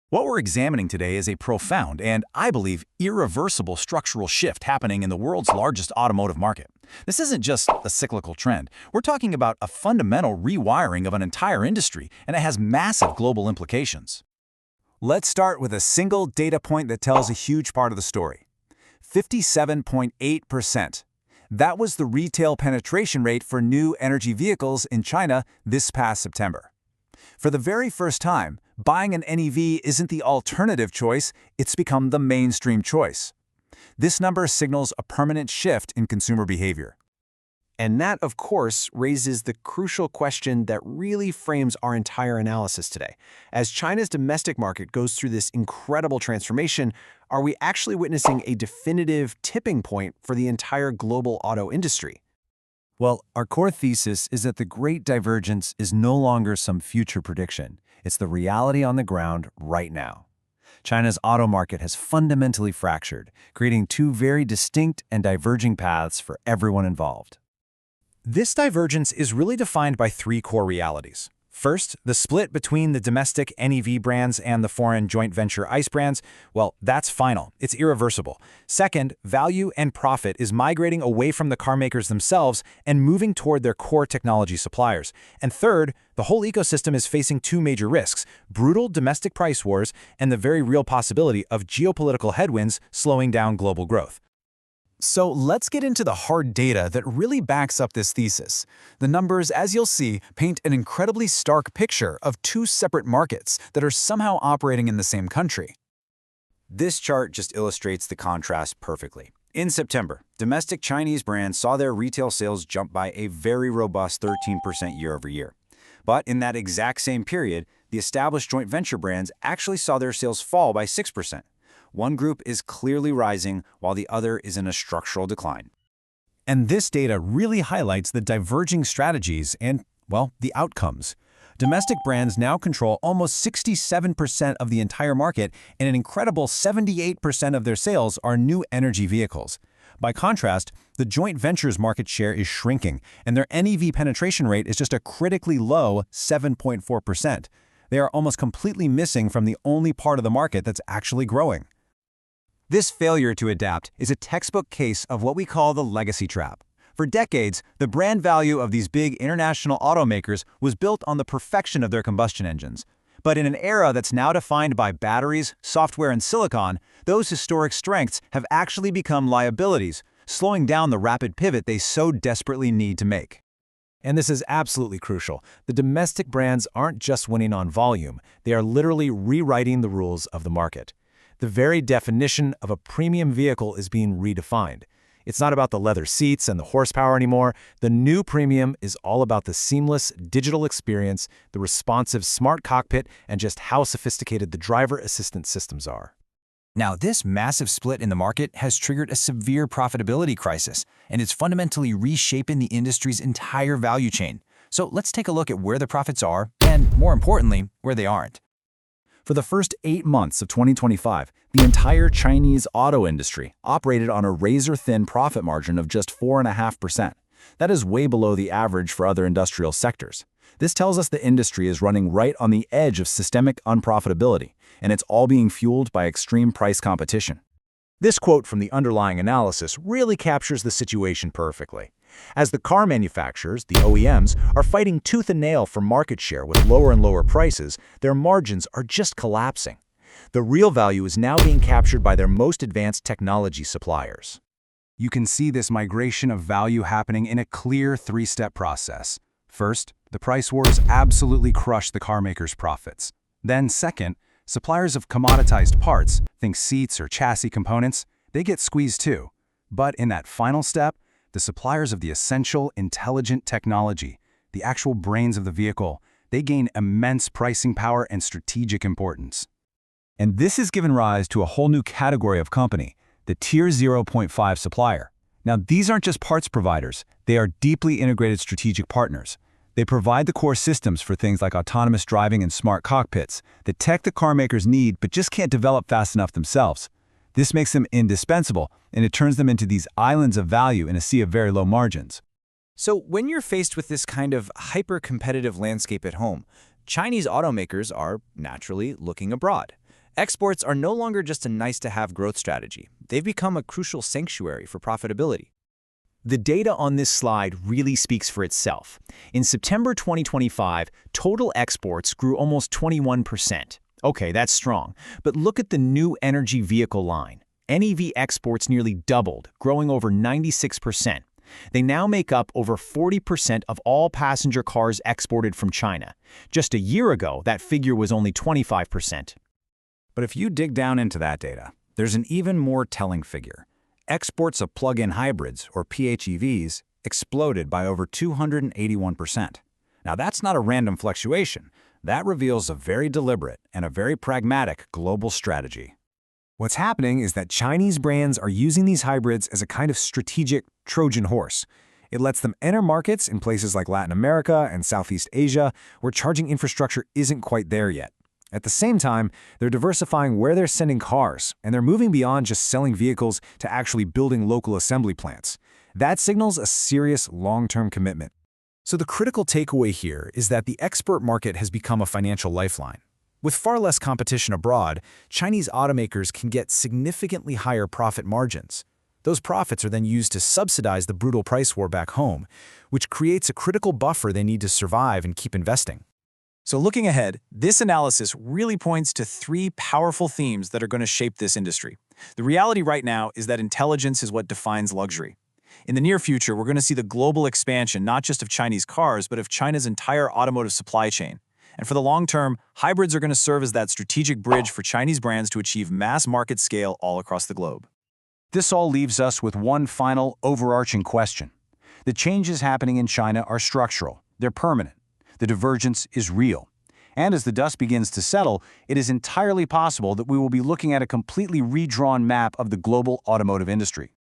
What we're examining today is a profound and, I believe, irreversible structural shift happening in the world's largest automotive market. This isn't just a cyclical trend. We're talking about a fundamental rewiring of an entire industry, and it has massive global implications. Let's start with a single data point that tells a huge part of the story. 57.8%. That was the retail penetration rate for new energy vehicles in China this past September. For the very first time, buying an NEV isn't the alternative choice, it's become the mainstream choice. This number signals a permanent shift in consumer behavior. And that, of course, raises the crucial question that really frames our entire analysis today. As China's domestic market goes through this incredible transformation, are we actually witnessing a definitive tipping point for the entire global auto industry? Well, our core thesis is that the Great Divergence is no longer some future prediction. It's the reality on the ground right now. China's auto market has fundamentally fractured, creating two very distinct and diverging paths for everyone involved. This divergence is really defined by three core realities. First, the split between the domestic NEV brands and the foreign joint venture ICE brands, well, that's final. It's irreversible. Second, value and profit is migrating away from the car makers themselves and moving toward their core technology suppliers. And third, the whole ecosystem is facing two major risks: brutal domestic price wars and the very real possibility of geopolitical headwinds slowing down global growth. So let's get into the hard data that really backs up this thesis. The numbers, as you'll see, paint an incredibly stark picture of two separate markets that are somehow operating in the same country. This chart just illustrates the contrast perfectly. In September, domestic Chinese brands saw their retail sales jump by a very robust 13% year-over-year. But in that exact same period, the established joint venture brands actually saw their sales fall by 6%. One group is clearly rising while the other is in a structural decline. And this data really highlights the diverging strategies and, well, the outcomes. Domestic brands now control almost 67% of the entire market, and an incredible 78% of their sales are new energy vehicles. By contrast, the joint ventures market share is shrinking, and their NEV penetration rate is just a critically low 7.4%. They are almost completely missing from the only part of the market that's actually growing. This failure to adapt is a textbook case of what we call the legacy trap. For decades, the brand value of these big international automakers was built on the perfection of their combustion engines. But in an era that's now defined by batteries, software, and silicon, those historic strengths have actually become liabilities, slowing down the rapid pivot they so desperately need to make. And this is absolutely crucial. The domestic brands aren't just winning on volume, they are literally rewriting the rules of the market. The very definition of a premium vehicle is being redefined. It's not about the leather seats and the horsepower anymore. The new premium is all about the seamless digital experience, the responsive smart cockpit, and just how sophisticated the driver assistance systems are. Now, this massive split in the market has triggered a severe profitability crisis, and it's fundamentally reshaping the industry's entire value chain. So let's take a look at where the profits are, and more importantly, where they aren't. For the first 8 months of 2025, the entire Chinese auto industry operated on a razor-thin profit margin of just 4.5%. That is way below the average for other industrial sectors. This tells us the industry is running right on the edge of systemic unprofitability, and it's all being fueled by extreme price competition. This quote from the underlying analysis really captures the situation perfectly. As the car manufacturers, the OEMs, are fighting tooth and nail for market share with lower and lower prices, their margins are just collapsing. The real value is now being captured by their most advanced technology suppliers. You can see this migration of value happening in a clear three-step process. First, the price wars absolutely crush the car makers' profits. Then second, suppliers of commoditized parts, think seats or chassis components, they get squeezed too. But in that final step, the suppliers of the essential, intelligent technology, the actual brains of the vehicle, they gain immense pricing power and strategic importance. And this has given rise to a whole new category of company, the Tier 0.5 supplier. Now, these aren't just parts providers, they are deeply integrated strategic partners. They provide the core systems for things like autonomous driving and smart cockpits, the tech the car makers need but just can't develop fast enough themselves. This makes them indispensable, and it turns them into these islands of value in a sea of very low margins. So when you're faced with this kind of hyper-competitive landscape at home, Chinese automakers are naturally looking abroad. Exports are no longer just a nice-to-have growth strategy. They've become a crucial sanctuary for profitability. The data on this slide really speaks for itself. In September 2025, total exports grew almost 21%. Okay, that's strong. But look at the new energy vehicle line. NEV exports nearly doubled, growing over 96%. They now make up over 40% of all passenger cars exported from China. Just a year ago, that figure was only 25%. But if you dig down into that data, there's an even more telling figure. Exports of plug-in hybrids, or PHEVs, exploded by over 281%. Now that's not a random fluctuation. That reveals a very deliberate and a very pragmatic global strategy. What's happening is that Chinese brands are using these hybrids as a kind of strategic Trojan horse. It lets them enter markets in places like Latin America and Southeast Asia, where charging infrastructure isn't quite there yet. At the same time, they're diversifying where they're sending cars, and they're moving beyond just selling vehicles to actually building local assembly plants. That signals a serious long-term commitment. So the critical takeaway here is that the export market has become a financial lifeline. With far less competition abroad, Chinese automakers can get significantly higher profit margins. Those profits are then used to subsidize the brutal price war back home, which creates a critical buffer they need to survive and keep investing. So looking ahead, this analysis really points to three powerful themes that are going to shape this industry. The reality right now is that intelligence is what defines luxury. In the near future, we're going to see the global expansion not just of Chinese cars, but of China's entire automotive supply chain. And for the long term, hybrids are going to serve as that strategic bridge for Chinese brands to achieve mass market scale all across the globe. This all leaves us with one final overarching question. The changes happening in China are structural. They're permanent. The divergence is real. And as the dust begins to settle, it is entirely possible that we will be looking at a completely redrawn map of the global automotive industry.